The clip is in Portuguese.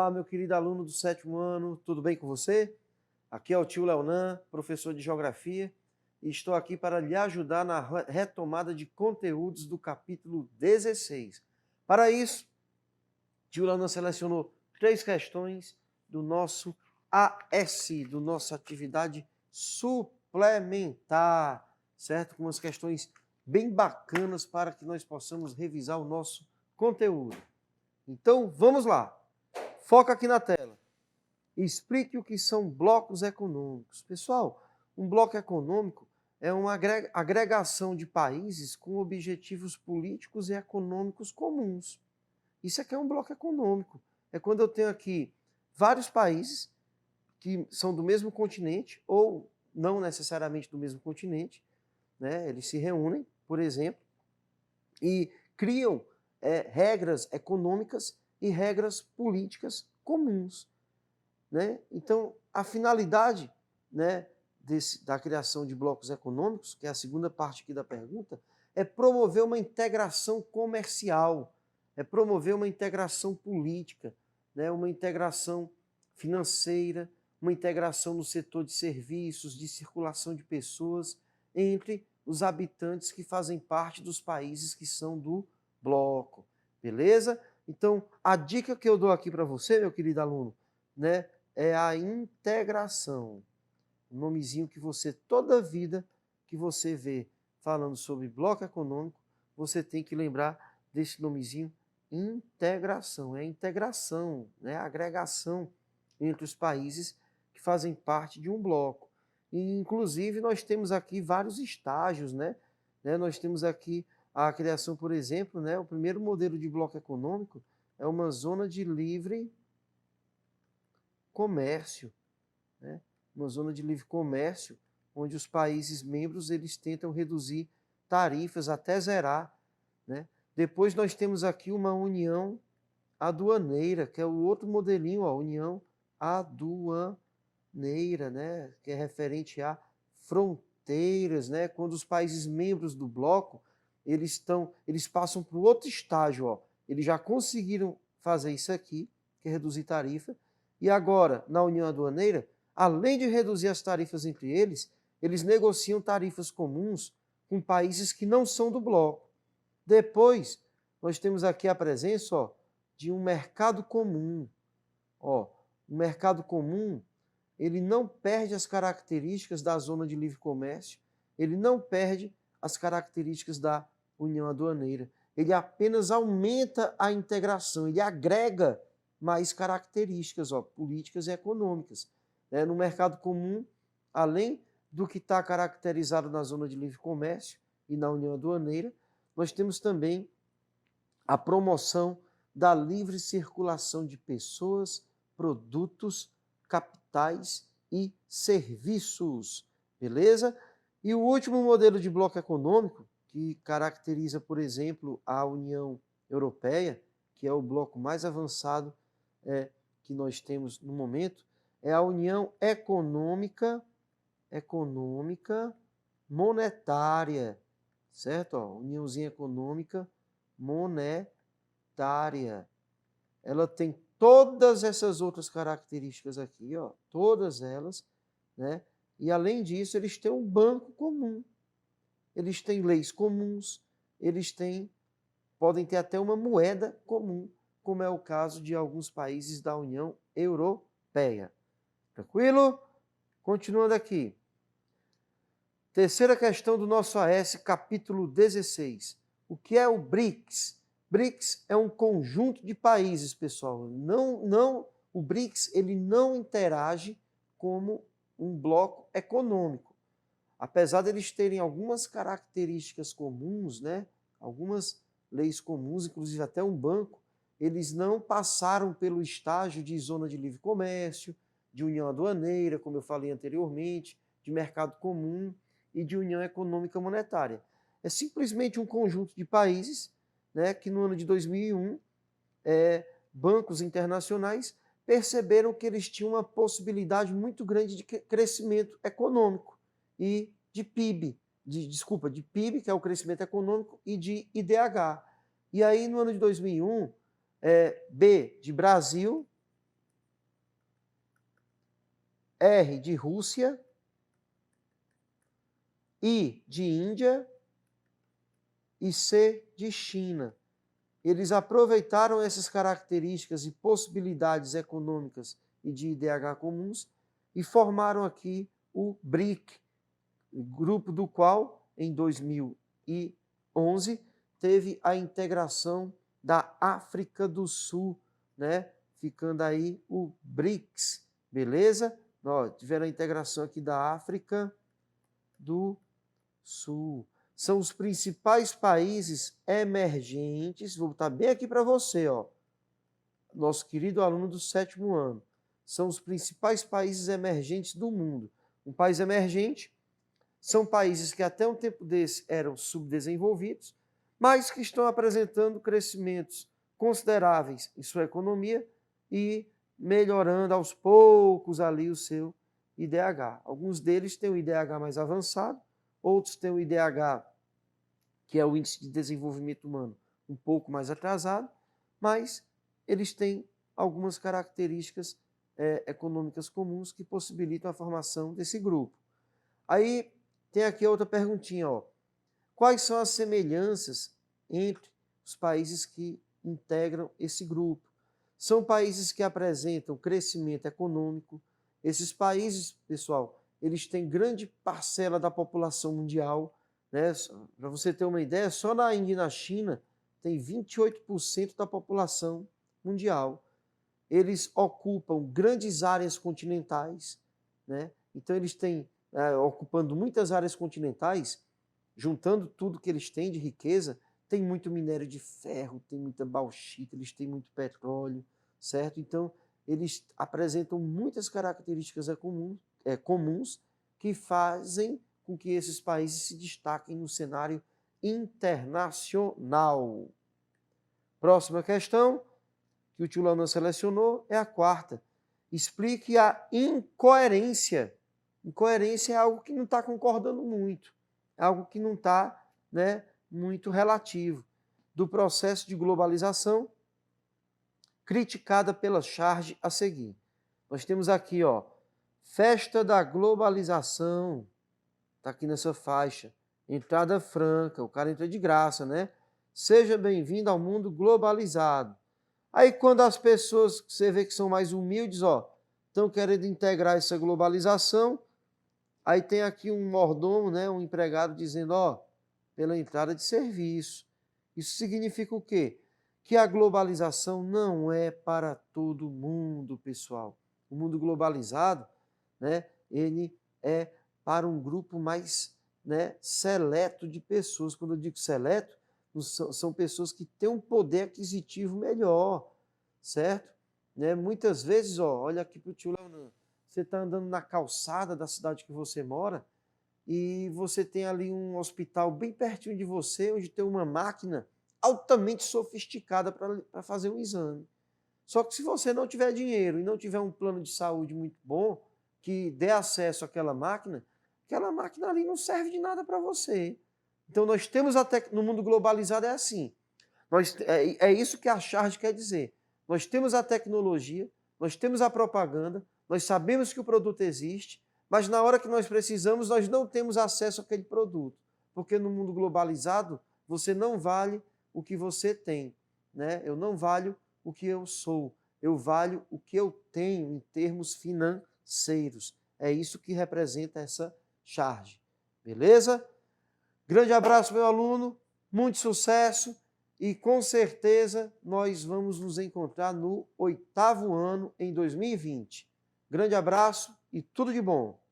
Olá, meu querido aluno do 7º ano, tudo bem com você? Aqui é o tio Leonan, professor de Geografia, e estou aqui para lhe ajudar na retomada de conteúdos do capítulo 16. Para isso, tio Leonan selecionou 3 questões do nosso AS, do nossa atividade suplementar, certo? Com umas questões bem bacanas para que nós possamos revisar o nosso conteúdo. Então, vamos lá. Foca aqui na tela. Explique o que são blocos econômicos. Pessoal, um bloco econômico é uma agregação de países com objetivos políticos e econômicos comuns. Isso aqui é um bloco econômico. É quando eu tenho aqui vários países que são do mesmo continente ou não necessariamente do mesmo continente, né? Eles se reúnem, por exemplo, e criam regras econômicas e regras políticas comuns, né? Então, a finalidade, né, da criação de blocos econômicos, que é a segunda parte aqui da pergunta, é promover uma integração comercial, é promover uma integração política, né, uma integração financeira, uma integração no setor de serviços, de circulação de pessoas, entre os habitantes que fazem parte dos países que são do bloco, beleza? Então, a dica que eu dou aqui para você, meu querido aluno, né, é a integração. Um nomezinho que você, toda vida que você vê falando sobre bloco econômico, você tem que lembrar desse nomezinho, integração. É a integração, né, a agregação entre os países que fazem parte de um bloco. E, inclusive, nós temos aqui vários estágios, né? Nós temos aqui a criação, por exemplo, né, o primeiro modelo de bloco econômico é uma zona de livre comércio, né? Uma zona de livre comércio, onde os países membros eles tentam reduzir tarifas até zerar, né? Depois nós temos aqui uma união aduaneira, que é o outro modelinho, ó, união aduaneira, né? Que é referente a fronteiras, né? Quando os países membros do bloco eles passam para o outro estágio, ó. Eles já conseguiram fazer isso aqui, que é reduzir tarifa, e agora, na união aduaneira, além de reduzir as tarifas entre eles, eles negociam tarifas comuns com países que não são do bloco. Depois, nós temos aqui a presença, ó, de um mercado comum. Ó, o mercado comum, ele não perde as características da zona de livre comércio, ele não perde as características da união aduaneira. Ele apenas aumenta a integração, ele agrega mais características, ó, políticas e econômicas. No mercado comum, além do que está caracterizado na zona de livre comércio e na união aduaneira, nós temos também a promoção da livre circulação de pessoas, produtos, capitais e serviços, beleza? E o último modelo de bloco econômico, que caracteriza, por exemplo, a União Europeia, que é o bloco mais avançado que nós temos no momento, é a União Econômica Monetária, certo? Ó, Uniãozinha Econômica Monetária. Ela tem todas essas outras características aqui, ó, todas elas, né? E além disso, eles têm um banco comum. Eles têm leis comuns, podem ter até uma moeda comum, como é o caso de alguns países da União Europeia. Tranquilo? Continuando aqui. Terceira questão do nosso AS, capítulo 16. O que é o BRICS? BRICS é um conjunto de países, pessoal. O BRICS ele não interage como um bloco econômico. Apesar de eles terem algumas características comuns, né? Algumas leis comuns, inclusive até um banco, eles não passaram pelo estágio de zona de livre comércio, de união aduaneira, como eu falei anteriormente, de mercado comum e de união econômica monetária. É simplesmente um conjunto de países, né, que no ano de 2001, bancos internacionais perceberam que eles tinham uma possibilidade muito grande de crescimento econômico e de PIB, de PIB, que é o crescimento econômico, e de IDH. E aí, no ano de 2001, B de Brasil, R de Rússia, I de Índia e C de China. Eles aproveitaram essas características e possibilidades econômicas e de IDH comuns e formaram aqui o BRIC, grupo do qual, em 2011, teve a integração da África do Sul, né? Ficando aí o BRICS, beleza? Ó, tiveram a integração aqui da África do Sul. São os principais países emergentes, vou botar bem aqui para você, ó, nosso querido aluno do 7º ano. São os principais países emergentes do mundo. Um país emergente são países que até um tempo desse eram subdesenvolvidos, mas que estão apresentando crescimentos consideráveis em sua economia e melhorando aos poucos ali o seu IDH. Alguns deles têm o IDH mais avançado, outros têm o IDH, que é o Índice de Desenvolvimento Humano, um pouco mais atrasado, mas eles têm algumas características econômicas comuns que possibilitam a formação desse grupo. Aí tem aqui outra perguntinha, ó. Quais são as semelhanças entre os países que integram esse grupo? São países que apresentam crescimento econômico. Esses países, pessoal, eles têm grande parcela da população mundial, né? Para você ter uma ideia, só na Índia e na China tem 28% da população mundial. Eles ocupam grandes áreas continentais, né? Então eles têm, ocupando muitas áreas continentais, juntando tudo que eles têm de riqueza, tem muito minério de ferro, tem muita bauxita, eles têm muito petróleo, certo? Então, eles apresentam muitas características comuns que fazem com que esses países se destaquem no cenário internacional. Próxima questão que o tio Launan selecionou é a quarta. Explique a incoerência. Incoerência é algo que não está concordando muito, é algo que não está, né, muito relativo, do processo de globalização criticada pela charge a seguir. Nós temos aqui, ó, festa da globalização, está aqui nessa faixa, entrada franca, o cara entra de graça, né? Seja bem-vindo ao mundo globalizado. Aí quando as pessoas, você vê que são mais humildes, ó, estão querendo integrar essa globalização, aí tem aqui um mordomo, né, um empregado dizendo, ó, pela entrada de serviço. Isso significa o quê? Que a globalização não é para todo mundo, pessoal. O mundo globalizado, né, ele é para um grupo mais, né, seleto de pessoas. Quando eu digo seleto, são pessoas que têm um poder aquisitivo melhor, certo? Né? Muitas vezes, ó, olha aqui para o tio Leonan, você está andando na calçada da cidade que você mora e você tem ali um hospital bem pertinho de você, onde tem uma máquina altamente sofisticada para fazer um exame. Só que se você não tiver dinheiro e não tiver um plano de saúde muito bom, que dê acesso àquela máquina ali não serve de nada para você. Então nós temos no mundo globalizado é assim. É isso que a charge quer dizer. Nós temos a tecnologia, nós temos a propaganda, nós sabemos que o produto existe, mas na hora que nós precisamos, nós não temos acesso àquele produto. Porque no mundo globalizado, você não vale o que você tem, né? Eu não valho o que eu sou, eu valho o que eu tenho em termos financeiros. É isso que representa essa charge. Beleza? Grande abraço, meu aluno, muito sucesso e com certeza nós vamos nos encontrar no 8º ano em 2020. Grande abraço e tudo de bom!